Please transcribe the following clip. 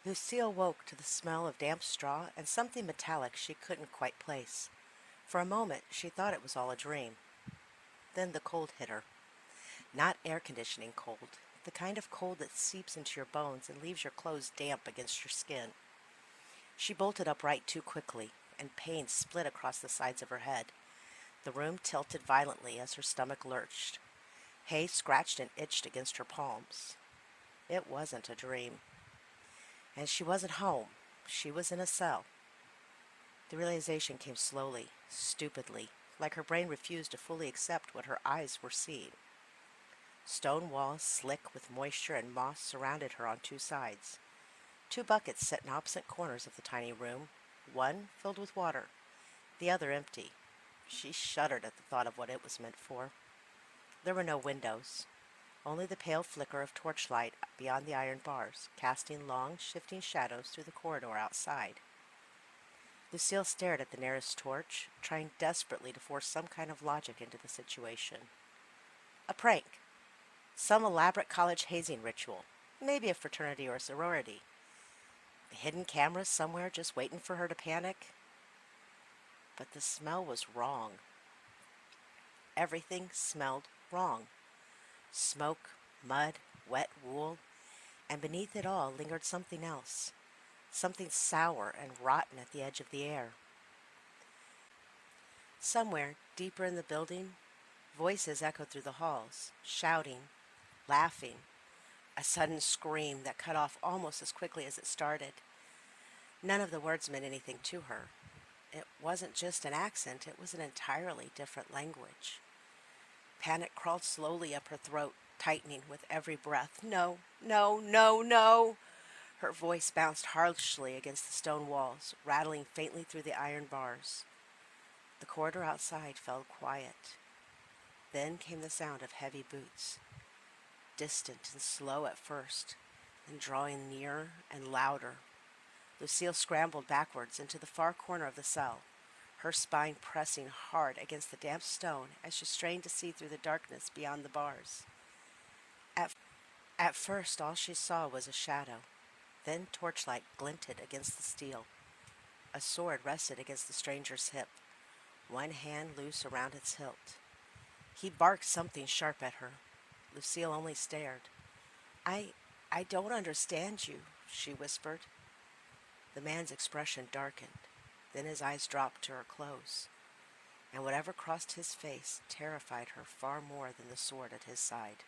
Lucille woke to the smell of damp straw and something metallic she couldn't quite place. For a moment, she thought it was all a dream. Then the cold hit her. Not air conditioning cold, the kind of cold that seeps into your bones and leaves your clothes damp against your skin. She bolted upright too quickly, and pain split across the sides of her head. The room tilted violently as her stomach lurched. Hay scratched and itched against her palms. It wasn't a dream. And she wasn't home. She was in a cell. The realization came slowly, stupidly, like her brain refused to fully accept what her eyes were seeing. Stone walls, slick with moisture and moss, surrounded her on two sides. Two buckets set in opposite corners of the tiny room, one filled with water, the other empty. She shuddered at the thought of what it was meant for. There were no windows, only the pale flicker of torchlight beyond the iron bars, casting long, shifting shadows through the corridor outside. Lucille stared at the nearest torch, trying desperately to force some kind of logic into the situation. A prank. Some elaborate college hazing ritual. Maybe a fraternity or a sorority. A hidden camera somewhere just waiting for her to panic. But the smell was wrong. Everything smelled wrong. Smoke, mud, wet wool, and beneath it all lingered something else. Something sour and rotten at the edge of the air. Somewhere, deeper in the building, voices echoed through the halls, shouting, laughing, a sudden scream that cut off almost as quickly as it started. None of the words meant anything to her. It wasn't just an accent, it was an entirely different language. Panic crawled slowly up her throat, tightening with every breath. No, no, no, no! Her voice bounced harshly against the stone walls, rattling faintly through the iron bars. The corridor outside fell quiet. Then came the sound of heavy boots, distant and slow at first, then drawing nearer and louder. Lucille scrambled backwards into the far corner of the cell, her spine pressing hard against the damp stone as she strained to see through the darkness beyond the bars. At, at first, all she saw was a shadow. Then torchlight glinted against the steel. A sword rested against the stranger's hip, one hand loose around its hilt. He barked something sharp at her. Lucille only stared. I I don't understand you, she whispered. The man's expression darkened. Then his eyes dropped to her clothes, and whatever crossed his face terrified her far more than the sword at his side.